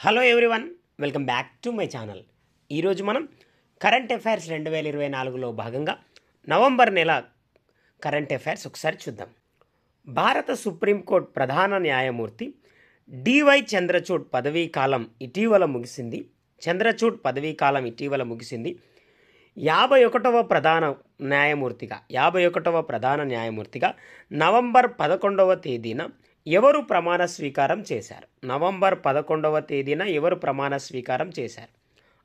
Hello everyone, welcome back to my channel. ఈరోజు మనం current affairs 2024లో భాగంగా నవంబర్ నెల కరెంట్ అఫైర్స్ ఒకసారి చూద్దాం. భారత సుప్రీంకోర్టు ప్రధాన న్యాయమూర్తి డివై చంద్రచూడ్ పదవీ కాలం ఇటీవల ముగిసింది. 51వ ప్రధాన న్యాయమూర్తిగా నవంబర్ 11వ తేదీన ఎవరు ప్రమాణ స్వీకారం చేశారు?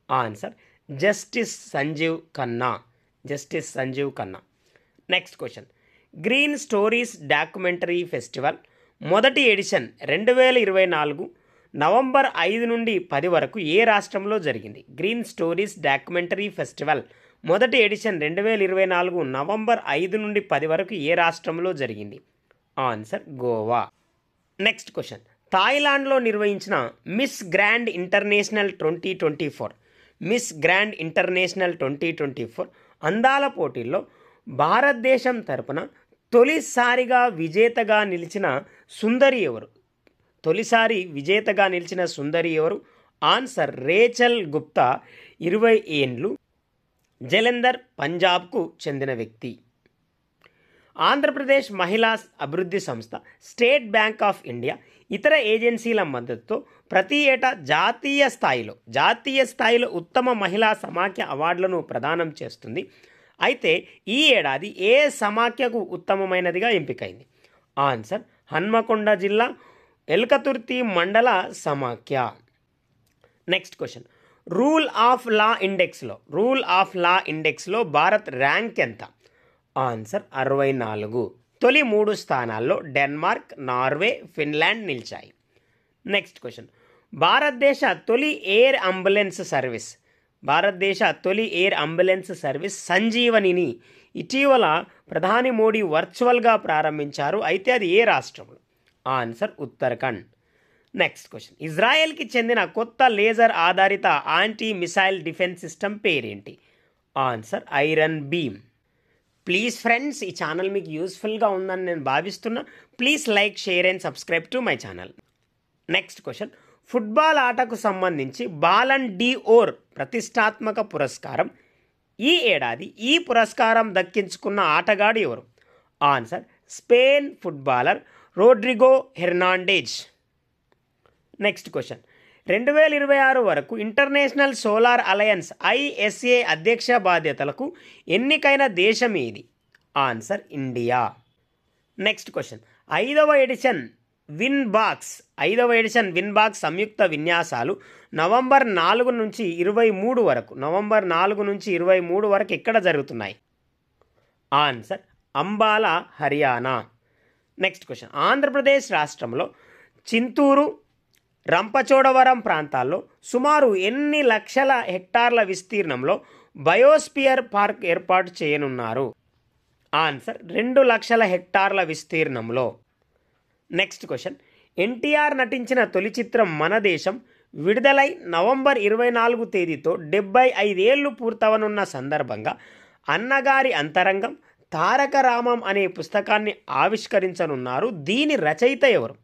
Answer justice Sanjiv Khanna. Next question. Green stories documentary festival మొదటి ఎడిషన్ 2024 నవంబర్ 5 నుండి 10 వరకు ఏ రాష్ట్రంలో జరిగింది? గ్రీన్ స్టోరీస్ డాక్యుమెంటరీ ఫెస్టివల్ మొదటి ఎడిషన్ 2024 నవంబర్ 5 నుండి 10 వరకు ఏ రాష్ట్రంలో జరిగింది? ఆన్సర్ గోవా. Next question. థాయిలాండ్లో నిర్వహించిన మిస్ గ్రాండ్ ఇంటర్నేషనల్ 2024 అందాల పోటీల్లో భారతదేశం తరపున తొలిసారిగా విజేతగా నిలిచిన సుందరి ఎవరు? ఆన్సర్ రేచల్ గుప్తా, 20 ఏండ్లు, జలంధర్, పంజాబ్కు చెందిన వ్యక్తి. ఆంధ్రప్రదేశ్ మహిళా అభివృద్ధి సంస్థ, స్టేట్ బ్యాంక్ ఆఫ్ ఇండియా ఇతర ఏజెన్సీల మద్దతుతో ప్రతి ఏటా జాతీయ స్థాయిలో ఉత్తమ మహిళా సమాఖ్య అవార్డులను ప్రదానం చేస్తుంది. అయితే ఈ ఏడాది ఏ సమాఖ్యకు ఉత్తమమైనదిగా ఎంపికైంది? ఆన్సర్ హన్మకొండ జిల్లా ఎల్కతుర్తి మండల సమాఖ్య. Next question. Rule of law ఇండెక్స్లో భారత్ ర్యాంక్ ఎంత? ఆన్సర్ 64. తొలి 3 స్థానాల్లో డెన్మార్క్, నార్వే, ఫిన్లాండ్ నిలిచాయి. Next question. భారతదేశ తొలి ఎయిర్ అంబులెన్స్ సర్వీస్ సంజీవనిని ఇటీవల ప్రధాని మోడీ వర్చువల్గా ప్రారంభించారు. అయితే అది ఏ రాష్ట్రంలో? ఆన్సర్ ఉత్తరాఖండ్. Next question. ఇజ్రాయెల్కి చెందిన కొత్త లేజర్ ఆధారిత యాంటీ మిసైల్ డిఫెన్స్ సిస్టమ్ పేరేంటి? Answer iron beam. Please friends, ఈ ఛానల్ మీకు యూస్ఫుల్గా ఉందని నేను భావిస్తున్నా. Please like, share and subscribe to my channel. Next question. Football ఆటకు సంబంధించి బాలన్ డిఓర్ ప్రతిష్టాత్మక పురస్కారం ఈ ఏడాది ఈ పురస్కారం దక్కించుకున్న ఆటగాడు ఎవరు? Answer Spain footballer Rodrigo Hernandez. Next question. 2026 వరకు ఇంటర్నేషనల్ సోలార్ అలయన్స్ ISA అధ్యక్ష బాధ్యతలకు ఎన్నికైన దేశం ఏది? Answer India. Next question. 5వ ఎడిషన్ విన్బాక్స్ సంయుక్త విన్యాసాలు నవంబర్ 4 నుంచి 23 వరకు ఎక్కడ జరుగుతున్నాయి? Answer Ambala, Haryana. Next question. Andhra Pradesh రాష్ట్రంలో చింతూరు, రంపచోడవరం ప్రాంతాల్లో సుమారు ఎన్ని లక్షల హెక్టార్ల విస్తీర్ణంలో బయోస్పియర్ పార్క్ ఏర్పాటు చేయనున్నారు? ఆన్సర్ 2 లక్షల హెక్టార్ల విస్తీర్ణంలో. Next question. ఎన్టీఆర్ నటించిన తొలి చిత్రం మన దేశం విడుదలై నవంబర్ 24 తేదీతో 75 ఏళ్లు పూర్తవనున్న సందర్భంగా అన్నగారి అంతరంగం తారక రామం అనే పుస్తకాన్ని ఆవిష్కరించనున్నారు. దీని రచయిత ఎవరు?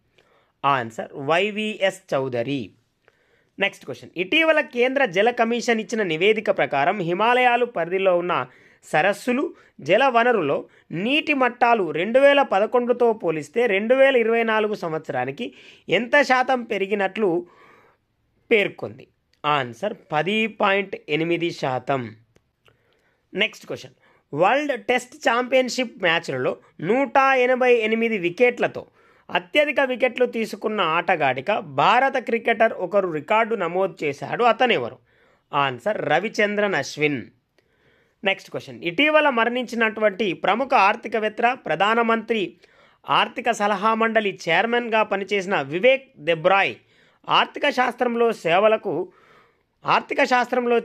Answer YVS Chowdary. Next question. ఇటీవల కేంద్ర జల కమిషన్ ఇచ్చిన నివేదిక ప్రకారం హిమాలయాలు పరిధిలో ఉన్న సరస్సులు, జల వనరులో నీటి మట్టాలు 2011తో పోలిస్తే 2024 సంవత్సరానికి ఎంత శాతం పెరిగినట్లు పేర్కొంది? Answer 10.8%. Next question. World test championship మ్యాచ్లలో 188 వికెట్లతో అత్యధిక వికెట్లు తీసుకున్న ఆటగాడిగా భారత క్రికెటర్ ఒకరు రికార్డు నమోదు చేశాడు. అతనెవరు? Answer Ravichandran Ashwin. Next question. ఇటీవల మరణించినటువంటి ప్రముఖ ఆర్థికవేత్త, ప్రధానమంత్రి ఆర్థిక సలహా మండలి చైర్మన్గా పనిచేసిన వివేక్ దెబ్రాయ్ ఆర్థిక శాస్త్రంలో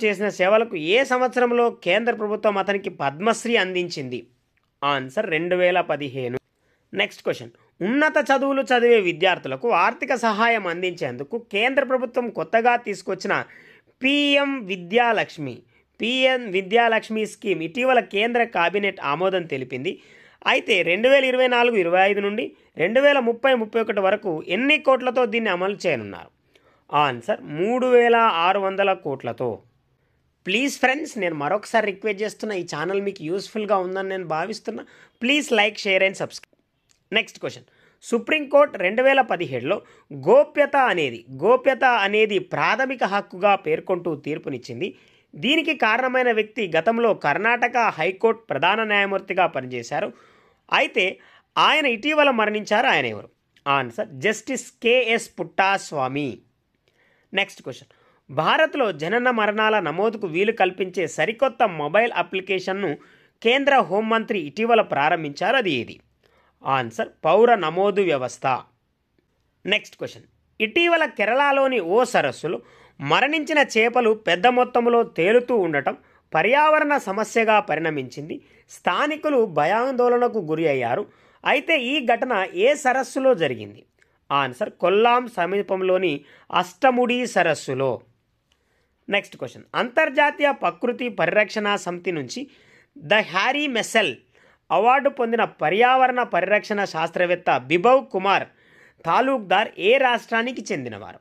చేసిన సేవలకు ఏ సంవత్సరంలో కేంద్ర ప్రభుత్వం అతనికి పద్మశ్రీ అందించింది? ఆన్సర్ 2015. Next question. ఉన్నత చదువులు చదివే విద్యార్థులకు ఆర్థిక సహాయం అందించేందుకు కేంద్ర ప్రభుత్వం కొత్తగా తీసుకొచ్చిన PM విద్యాలక్ష్మి స్కీమ్ ఇటీవల కేంద్ర కేబినెట్ ఆమోదం తెలిపింది. అయితే 2024-25 నుండి 2030-31 వరకు ఎన్ని కోట్లతో దీన్ని అమలు చేయనున్నారు? ఆన్సర్ 3600 కోట్లతో. ప్లీజ్ ఫ్రెండ్స్, నేను మరొకసారి రిక్వెస్ట్ చేస్తున్నా, ఈ ఛానల్ మీకు యూస్ఫుల్గా ఉందని నేను భావిస్తున్నా. Please like, share and subscribe. Next question. Supreme court 2017లో గోప్యత అనేది ప్రాథమిక హక్కుగా పేర్కొంటూ తీర్పునిచ్చింది. దీనికి కారణమైన వ్యక్తి గతంలో కర్ణాటక హైకోర్టు ప్రధాన న్యాయమూర్తిగా పనిచేశారు. అయితే ఆయన ఇటీవల మరణించారు. ఆయన ఎవరు? Answer justice K S Puttaswamy. Next question. భారత్లో జనన మరణాల నమోదుకు వీలు కల్పించే సరికొత్త మొబైల్ అప్లికేషన్ను కేంద్ర హోంమంత్రి ఇటీవల ప్రారంభించారు. అది ఏది? ఆన్సర్ పౌర నమోదు వ్యవస్థ. Next question. ఇటీవల కేరళలోని ఓ సరస్సులో మరణించిన చేపలు పెద్ద మొత్తంలో తేలుతూ ఉండటం పర్యావరణ సమస్యగా పరిణమించింది. స్థానికులు భయాందోళనకు గురి అయ్యారు. అయితే ఈ ఘటన ఏ సరస్సులో జరిగింది? ఆన్సర్ కొల్లాం సమీపంలోని అష్టముడి సరస్సులో. Next question. అంతర్జాతీయ ప్రకృతి పరిరక్షణ సమితి నుంచి ద హ్యారీ మెస్సెల్ అవార్డు పొందిన పర్యావరణ పరిరక్షణ శాస్త్రవేత్త బిభవ్ కుమార్ తాలూక్దార్ ఏ రాష్ట్రానికి చెందినవారు?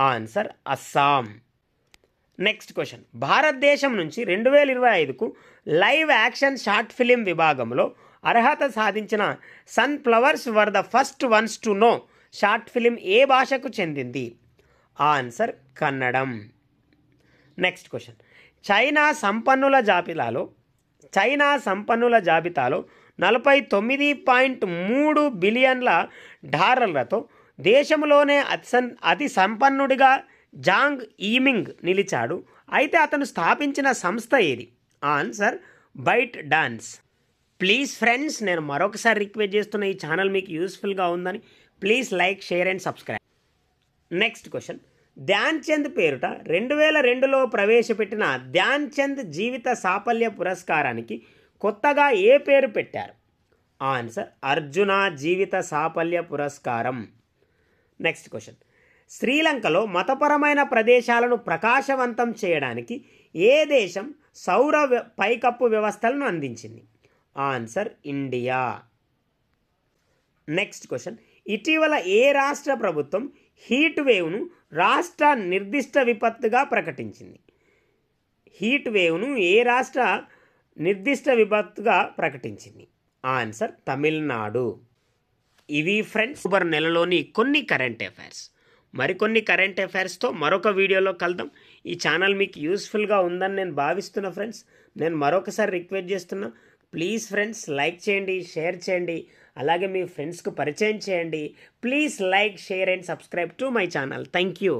ఆన్సర్ అస్సాం. Next question. భారతదేశం నుంచి 2025కు లైవ్ యాక్షన్ షార్ట్ ఫిలిం విభాగంలో అర్హత సాధించిన sunflowers were the first ones to know short film ఏ భాషకు చెందింది? ఆన్సర్ కన్నడం. Next question. చైనా సంపన్నుల జాబితాలో 49.3 బిలియన్ల డాలర్లతో దేశంలోనే అతి సంపన్నుడిగా జాంగ్ ఈమింగ్ నిలిచాడు. అయితే అతను స్థాపించిన సంస్థ ఏది? Answer ByteDance. Please friends, నేను మరొకసారి రిక్వెస్ట్ చేస్తున్న, ఈ ఛానల్ మీకు యూస్ఫుల్గా ఉందని please like, share and subscribe. Next question. Dhyan Chand పేరుట 2002లో ప్రవేశపెట్టిన ధ్యాన్ చంద్ జీవిత సాఫల్య పురస్కారానికి కొత్తగా ఏ పేరు పెట్టారు? ఆన్సర్ అర్జున జీవిత సాఫల్య పురస్కారం. Next question. శ్రీలంకలో మతపరమైన ప్రదేశాలను ప్రకాశవంతం చేయడానికి ఏ దేశం సౌర పైకప్పు వ్యవస్థలను అందించింది? Answer India. Next question. ఇటీవల ఏ రాష్ట్ర ప్రభుత్వం హీట్ వేవ్ను రాష్ట్ర నిర్దిష్ట విపత్తుగా ప్రకటించింది? హీట్ వేవ్ను ఏ రాష్ట్ర నిర్దిష్ట విపత్తుగా ప్రకటించింది? ఆన్సర్ తమిళనాడు. ఇవి ఫ్రెండ్స్ అక్టోబర్ నెలలోని కొన్ని కరెంట్ అఫైర్స్. మరికొన్ని కరెంట్ అఫైర్స్తో మరొక వీడియోలో కలుద్దాం. ఈ ఛానల్ మీకు యూస్ఫుల్గా ఉందని నేను భావిస్తున్నా ఫ్రెండ్స్. నేను మరొకసారి రిక్వెస్ట్ చేస్తున్నా, ప్లీజ్ ఫ్రెండ్స్ లైక్ చేయండి, షేర్ చేయండి, అలాగే మీ ఫ్రెండ్స్కు పరిచయం చేయండి. Please like, share and subscribe to my channel. Thank you.